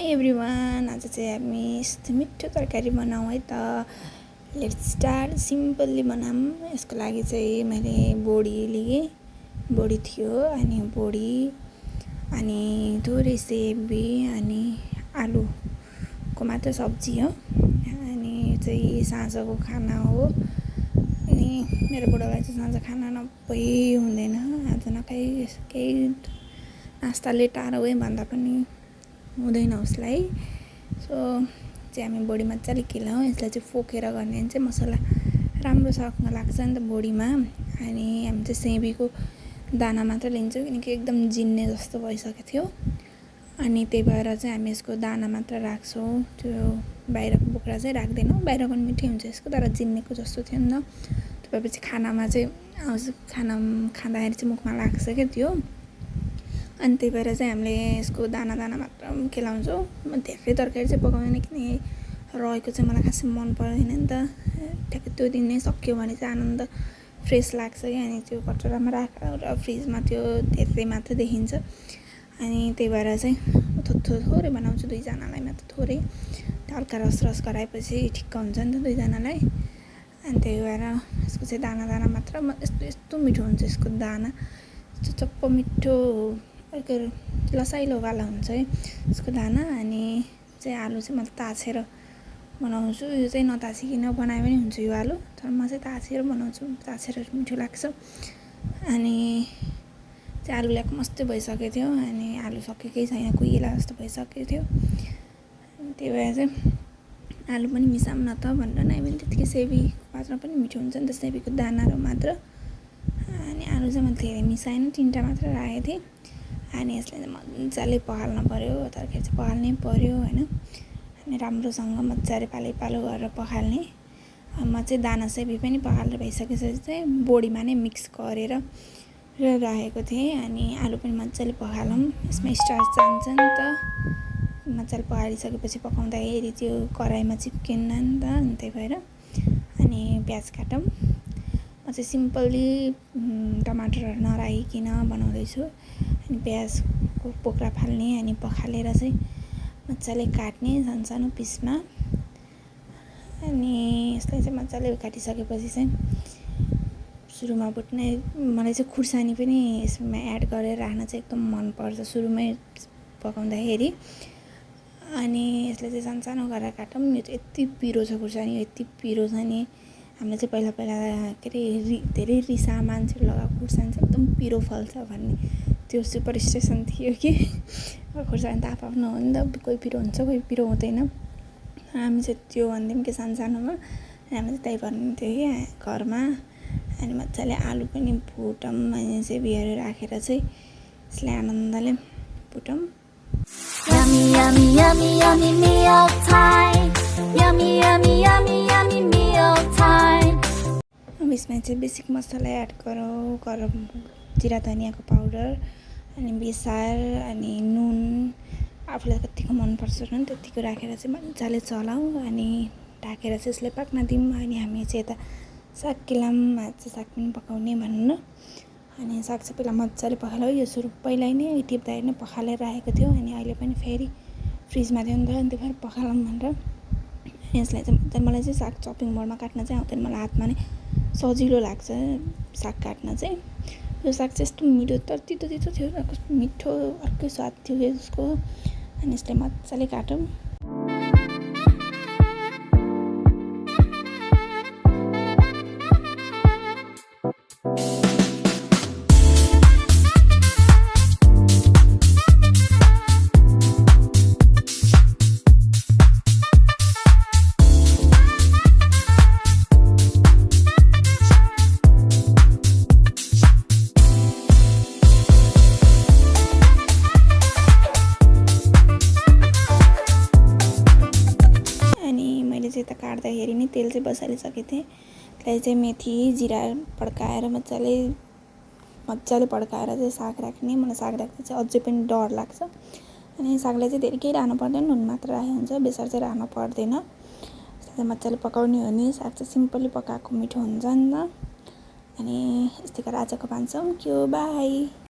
Everyone, आज चाहिँ हामी यस्तो मिठो तरकारी बनाऊँ है त। Let's start. सिम्पल्ली बनाऊँ। यसको लागि चाहिँ मैले बोडी लिएँ, बोडी थियो अनि बोडी अनि थोरै सेबी अनि आलुको मात्र सब्जी हो। अनि चाहिँ साँझको खाना हो। अनि मेरो बुढालाई चाहिँ साँझ खाना नभई हुँदैन। आज नखाइ केही नास्ताले टाढो गयो भन्दा पनि हुँदैन उसलाई। सो चाहिँ हामी बोडी मजाले केलाउँ। यसलाई चाहिँ फोकेर गर्ने चाहिँ मसला राम्रोसँग लाग्छ नि त बोडीमा। अनि हामी चाहिँ सेबीको दाना मात्र लिन्छौँ किनकि एकदम जिन्ने जस्तो भइसकेको थियो। अनि त्यही भएर चाहिँ हामी यसको दाना मात्र राख्छौँ, त्यो बाहिरको बोक्रा चाहिँ राख्दैनौँ। बाहिरको पनि मिठै हुन्छ यसको, तर जिन्नेको जस्तो थियो नि त। त्यसपछि खानामा चाहिँ खाना खाँदाखेरि चाहिँ मुखमा लाग्छ क्या त्यो। अनि त्यही भएर चाहिँ हामीले यसको दाना मात्र केलाउँछौँ। म धेरै तरकारी चाहिँ पकाउँदैन किनकि रहेको चाहिँ मलाई खासै मन पर्दैन नि त। ठ्याक्कै त्यो दिन नै सक्यो भने चाहिँ आनन्द फ्रेस लाग्छ क्या। अनि त्यो कटोरामा राखेर र फ्रिजमा त्यो धेरै मात्र देखिन्छ। अनि त्यही भएर चाहिँ थोरै बनाउँछु, दुईजनालाई मात्र थोरै। हल्का रस गराएपछि ठिक्क हुन्छ नि त दुईजनालाई। अनि त्यही भएर यसको चाहिँ दाना मात्र यस्तो मिठो हुन्छ यसको दाना, चप्प मिठो लसाइलोवाला हुन्छ है यसको दाना। अनि चाहिँ आलु चाहिँ मैले ताछेर बनाउँछु। यो चाहिँ नताछिकन बनाए पनि हुन्छ यो आलु, तर म चाहिँ ताछेर बनाउँछु, ताछेर मिठो लाग्छ। अनि चाहिँ आलु ल्याएको मस्तै भइसकेको थियो। अनि आलु सकेकै छैन, कुहिला जस्तो भइसकेको थियो। त्यही भएर चाहिँ आलु पनि मिसाऊँ न त भनेर नै पनि त्यतिकै सेबीको पात्रमा पनि मिठो हुन्छ नि त, सेबीको दानाहरू मात्र। अनि आलु चाहिँ मैले धेरै मिसाएन, 3टा मात्र राखेको थिएँ। अनि यसलाई चाहिँ मजाले पखाल्नु पऱ्यो, तरकारी चाहिँ पखाल्नै पऱ्यो होइन। अनि राम्रोसँग मजाले पालो गरेर पखाल्ने। म चाहिँ दाना सेबी पनि पखालेर भइसकेपछि चाहिँ बोडीमा नै मिक्स गरेर राखेको थिएँ। अनि आलु पनि मजाले पखालौँ, यसमा स्टार्च जान्छ नि त। मजाले पखालिसकेपछि पकाउँदाखेरि त्यो कराईमा चिप्केन्न नि त। अनि त्यही भएर अनि प्याज काटौँ। म चाहिँ सिम्पल्ली टमाटरहरू नराखिकन बनाउँदैछु। अनि प्याजको पोक्रा फाल्ने अनि पखालेर चाहिँ मजाले काट्ने सानो पिसमा। अनि यसलाई चाहिँ मजाले काटिसकेपछि चाहिँ सुरुमा भुट्ने, मलाई चाहिँ खुर्सानी पनि यसमा एड गरेर राख्न चाहिँ एकदम मनपर्छ सुरुमै पकाउँदाखेरि। अनि यसलाई चाहिँ सानो गरेर काटौँ। यो चाहिँ यति पिरो छ खुर्सानी, यति पिरो छ नि। हामीले चाहिँ पहिला के अरे धेरै रिसा मान्छेहरू लगाएको खुर्सानी चाहिँ एकदम पिरो फल्छ भन्ने त्यो सुपर स्टेसन थियो कि। खुर्सानी त आफ्नो हो नि त, कोही पिरो हुन्छ कोही पिरो हुँदैन। हामी चाहिँ त्यो भन्थ्यौँ कि सानोमा। हामी चाहिँ त्यही भन्थ्यो कि घरमा। अनि मजाले आलु पनि भुटौँ। अनि सेबीहरू राखेर चाहिँ यसलाई आनन्दले भुटौँ। Yummy, yummy, yummy, yummy meal time. Yummy, yummy, yummy, yummy meal time. अब यसमा चाहिँ बेसिक मसला एड गरौँ, गरम जिरा धनियाँको पाउडर अनि बेसार अनि नुन, आफूलाई कतिको मनपर्छ नुन त्यतिको राखेर चाहिँ मजाले चलाऊँ। अनि ढाकेर चाहिँ यसलाई पाक्न दिउँ। अनि हामी चाहिँ यता साग केलाम, चाहिँ साग पनि पकाउने भन्नु। अनि साग चाहिँ पहिला मजाले पखाल्यो। यो सुरु पहिल्यै नै टिप्दाखेरि नै पखालेर राखेको थियो। अनि अहिले पनि फेरि फ्रिजमा थियो नि त, अनि त्यो फेरि पखालौँ भनेर। अनि यसलाई चाहिँ मजाले, मलाई चाहिँ साग चपिङ बोर्डमा काट्न चाहिँ आउँदैन, मलाई हातमा नै सजिलो लाग्छ साग काट्न चाहिँ। यो साग चाहिँ यस्तो मिठो, तर तितो थियो, कस्तो मिठो अर्कै स्वाद थियो यसको। अनि यसलाई मजाले काटौँ। यता काट्दाखेरि नै तेल चाहिँ बसालिसकेको थिएँ। त्यसलाई चाहिँ मेथी जिरा पड्काएर मजाले पड्काएर चाहिँ साग राख्ने। मलाई साग राख्दा चाहिँ अझै पनि डर लाग्छ। अनि सागलाई चाहिँ धेरै केही राख्नु पर्दैन, नुन मात्र राखे हुन्छ, बेसार चाहिँ राख्नु पर्दैन। त्यसलाई मजाले पकाउने हो नि, साग चाहिँ सिम्पली पकाएको मिठो हुन्छ नि त। अनि यस्तै गरेर आजको भान्सा सक्यो, बाई।